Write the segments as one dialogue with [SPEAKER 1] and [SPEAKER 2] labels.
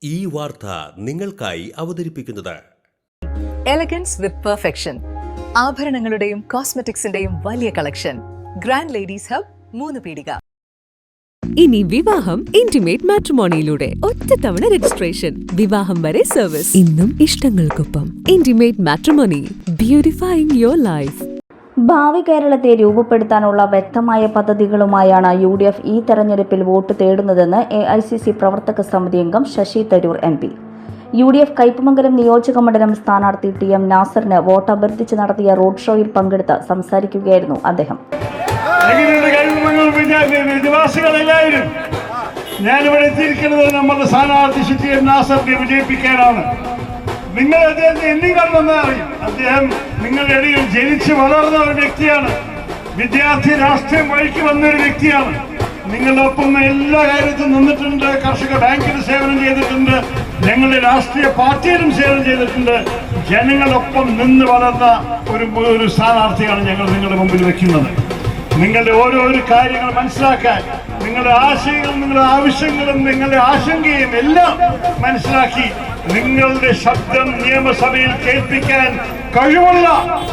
[SPEAKER 1] ഈ വാർത്ത നിങ്ങൾക്കായി അവതരിപ്പിക്കുന്നത്
[SPEAKER 2] എലഗൻസ് വിത്ത് പെർഫെക്ഷൻ, ആഭരണങ്ങളുടെയും കോസ്മെറ്റിക്സിന്റെയും വലിയ കളക്ഷൻ. ഗ്രാൻഡ് ലേഡീസ് ഹബ്, 3 പീടിക.
[SPEAKER 3] ഇനി വിവാഹം ഇന്റിമേറ്റ് മാട്രിമോണിയിലൂടെ ഒറ്റത്തവണ രജിസ്ട്രേഷൻ, വിവാഹം വരെ സർവീസ്. ഇന്നും ഇഷ്ടങ്ങൾക്കൊപ്പം ഇന്റിമേറ്റ് മാട്രിമോണി, ബ്യൂട്ടിഫൈയിങ് യുവർ ലൈഫ്.
[SPEAKER 4] ഭാവി കേരളത്തെ രൂപപ്പെടുത്താനുള്ള വ്യക്തമായ പദ്ധതികളുമായാണ് UDF ഈ തെരഞ്ഞെടുപ്പിൽ വോട്ട് തേടുന്നതെന്ന് AICC പ്രവർത്തക സമിതി അംഗം ശശി തരൂർ MP. UDF കയ്പമംഗലം നിയോജക മണ്ഡലം സ്ഥാനാർത്ഥി TM നാസറിന് വോട്ട് അഭ്യർത്ഥിച്ച് നടത്തിയ റോഡ് ഷോയിൽ പങ്കെടുത്ത് സംസാരിക്കുകയായിരുന്നു അദ്ദേഹം.
[SPEAKER 5] ഞാനിവിടെ എത്തിയിരിക്കുന്നത് നമ്മുടെ സ്ഥാനാർത്ഥി TM നാസറിനെ വിജയിപ്പിക്കാനാണ്. നിങ്ങൾ അദ്ദേഹത്തെ എന്നും കണ്ടെന്ന് അറിയും. അദ്ദേഹം നിങ്ങളുടെ ഇടയിൽ ജനിച്ച് വളർന്ന ഒരു വ്യക്തിയാണ്. വിദ്യാർത്ഥി രാഷ്ട്രീയം വഴിക്ക് വന്നൊരു വ്യക്തിയാണ്. നിങ്ങളുടെ ഒപ്പം എല്ലാ കാര്യത്തിലും നിന്നിട്ടുണ്ട്. കർഷക ബാങ്കിൽ സേവനം ചെയ്തിട്ടുണ്ട്. ഞങ്ങളുടെ രാഷ്ട്രീയ പാർട്ടിയിലും സേവനം ചെയ്തിട്ടുണ്ട്. ജനങ്ങളൊപ്പം നിന്ന് വളർന്ന ഒരു സ്ഥാനാർത്ഥിയാണ് ഞങ്ങൾ നിങ്ങളുടെ മുമ്പിൽ വെക്കുന്നത്. നിങ്ങളുടെ ഓരോരോ കാര്യങ്ങൾ മനസ്സിലാക്കാൻ, നിങ്ങളുടെ ആശയങ്ങളും നിങ്ങളുടെ ആവശ്യങ്ങളും നിങ്ങളുടെ ആശങ്കയും എല്ലാം മനസ്സിലാക്കി നിങ്ങളുടെ ശബ്ദം നിയമസഭയിൽ കേൾപ്പിക്കാൻ കഴിവുള്ള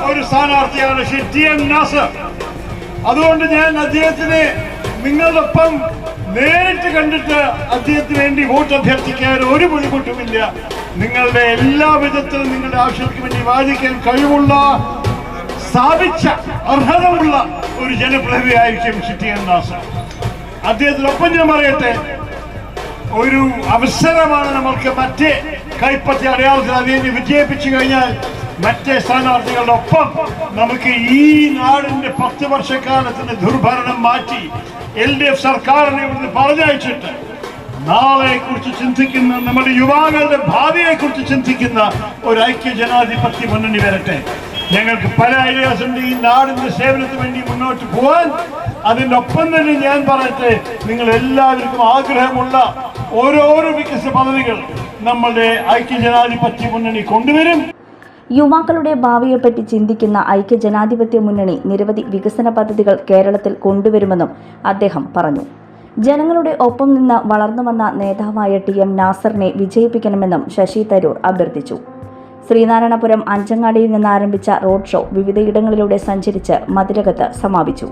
[SPEAKER 5] ഒരു സ്ഥാനാർത്ഥിയാണ് TM നാസർ. അതുകൊണ്ട് ഞാൻ അദ്ദേഹത്തിനെ നിങ്ങളൊപ്പം നേരിട്ട് കണ്ടിട്ട് അദ്ദേഹത്തിന് വേണ്ടി വോട്ട് അഭ്യർത്ഥിക്കാൻ ഒരു ബുദ്ധിമുട്ടുമില്ല. നിങ്ങളുടെ എല്ലാ വിധത്തിലും നിങ്ങളുടെ ആവശ്യങ്ങൾക്ക് വേണ്ടി വാദിക്കാൻ കഴിവുള്ള, സ്ഥാപിച്ച അർഹതയുള്ള ഒരു ജനപ്രതിനിധിയായിരിക്കും TM നാസർ. അദ്ദേഹത്തിനൊപ്പം ഞാൻ പറയട്ടെ, ഒരു അവസരമാണ് നമ്മൾക്ക് മറ്റേ കൈപ്പറ്റി അടയാളത്തിൽ അദ്ദേഹത്തെ വിജയിപ്പിച്ചു കഴിഞ്ഞാൽ മറ്റേ സ്ഥാനാർത്ഥികളുടെ ഒപ്പം നമുക്ക് ഈ നാടിന്റെ 10 വർഷക്കാലത്തിന്റെ ദുർഭരണം മാറ്റി LDF സർക്കാരിനെ ഇവിടുന്ന് പറഞ്ഞയച്ചിട്ട് നാളെ കുറിച്ച് ചിന്തിക്കുന്ന, നമ്മുടെ യുവാക്കളുടെ ഭാവിയെ കുറിച്ച് ചിന്തിക്കുന്ന ഒരു ഐക്യ ജനാധിപത്യ മുന്നണി വരട്ടെ. ഞങ്ങൾക്ക് പല ഐഡിയാസ് ഉണ്ട് ഈ നാടിന്റെ സേവനത്തിന് വേണ്ടി മുന്നോട്ട് പോകാൻ. അതിൻ്റെ ഒപ്പം തന്നെ ഞാൻ പറയട്ടെ, നിങ്ങൾ എല്ലാവർക്കും ആഗ്രഹമുള്ള ഓരോരോ വികസന പദ്ധതികൾ നമ്മളുടെ ഐക്യജനാധിപത്യ മുന്നണി കൊണ്ടുവരും.
[SPEAKER 4] യുവാക്കളുടെ ഭാവിയെപ്പറ്റി ചിന്തിക്കുന്ന ഐക്യജനാധിപത്യ മുന്നണി നിരവധി വികസന പദ്ധതികൾ കേരളത്തിൽ കൊണ്ടുവരുമെന്നും അദ്ദേഹം പറഞ്ഞു. ജനങ്ങളുടെ ഒപ്പം നിന്ന് വളർന്നു വന്ന നേതാവായ TM നാസറിനെ വിജയിപ്പിക്കണമെന്നും ശശി തരൂർ അഭ്യർത്ഥിച്ചു. ശ്രീനാരായണപുരം അഞ്ചങ്ങാടിയിൽ നിന്ന് ആരംഭിച്ച റോഡ് ഷോ വിവിധയിടങ്ങളിലൂടെ സഞ്ചരിച്ച് മതിലകത്ത് സമാപിച്ചു.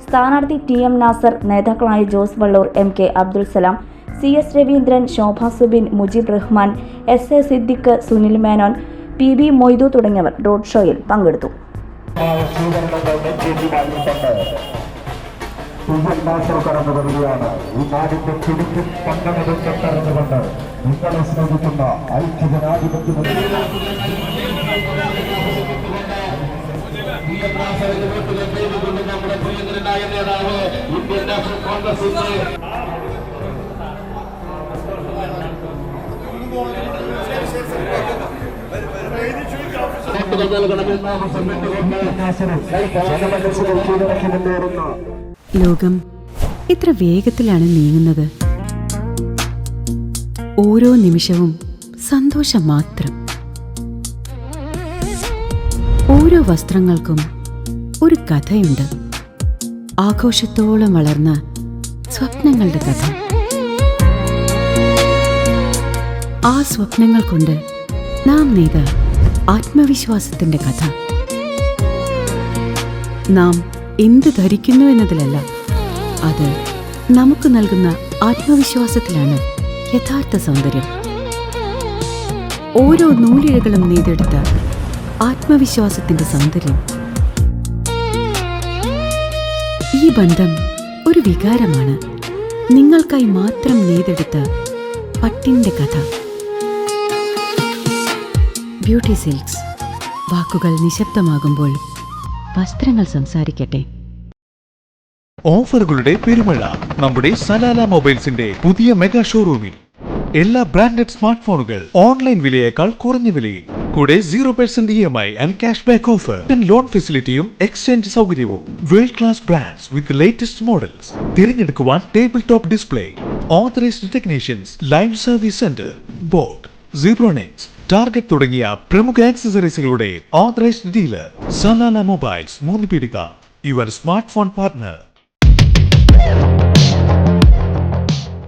[SPEAKER 4] സ്ഥാനാർത്ഥി TM നാസർ, നേതാക്കളായ ജോസ് വള്ളൂർ, MK അബ്ദുൽ സലാം, CS രവീന്ദ്രൻ, ശോഭ സുബിൻ, മുജീബ് റഹ്മാൻ, SA സിദ്ദിഖ്, സുനിൽ മേനോൻ, PB മൊയ്തു തുടങ്ങിയവർ റോഡ് ഷോയിൽ പങ്കെടുത്തു.
[SPEAKER 6] നിങ്ങളെ സ്നേഹിക്കുന്ന ഐക്യജനാധിപത്യ നമ്മുടെ പ്രിയങ്കരനായ നേതാവ് ഇന്ത്യൻ നാഷണൽ കോൺഗ്രസിന്റെ
[SPEAKER 3] ലോകം ഇത്ര വേഗത്തിലാണ് നീങ്ങുന്നത്. ഓരോ നിമിഷവും സന്തോഷം മാത്രം. ഓരോ വസ്ത്രങ്ങൾക്കും ഒരു കഥയുണ്ട്. ആഘോഷത്തോളം വളർന്ന സ്വപ്നങ്ങളുടെ കഥ. ആ സ്വപ്നങ്ങൾ കൊണ്ട് നാം നെയ്ത ആത്മവിശ്വാസത്തിന്റെ കഥ. നാം എന്ത് ധരിക്കുന്നു എന്നതിലല്ല, അത് നമുക്ക് നൽകുന്ന ആത്മവിശ്വാസത്തിലാണ് യഥാർത്ഥ സൗന്ദര്യം. ഓരോ നൂലിഴകളും നെയ്തെടുത്ത ആത്മവിശ്വാസത്തിന്റെ സൗന്ദര്യം. ഈ ബന്ധം ഒരു വികാരമാണ്. നിങ്ങൾക്കായി മാത്രം നെയ്തെടുത്ത പട്ടിന്റെ കഥ. Beauty silks. വാക്കുകൾ നിശബ്ദമാകുമ്പോൾ വസ്ത്രങ്ങൾ സംസാരിക്കട്ടെ.
[SPEAKER 7] ഓഫറുകളുടെ പെരുമഴ നമ്മുടെ സലാല മൊബൈൽസിന്റെ പുതിയ മെഗാ ഷോറൂമിൽ. എല്ലാ ബ്രാൻഡഡ് സ്മാർട്ട് ഫോണുകൾ ഓൺലൈൻ വിലയേക്കാൾ കുറഞ്ഞ വിലയിൽ. കൂടെ 0% EMI and cash back offer. Loan ഫെസിലിറ്റിയും എക്സ്ചേഞ്ച് സൗകര്യവും. World class brands with latest models. തിരഞ്ഞെടുക്കുവാൻ table top display, authorised technicians, live service centre, boat, Zebronics, target തുടങ്ങിയ പ്രമുഖ ആക്സസറീസുകളുടെ ഓതറൈസ്ഡ് ഡീലർ. സലാല മൊബൈൽസ്, 3 പീടിക, യുവർ സ്മാർട്ട് ഫോൺ പാർട്ട്ണർ.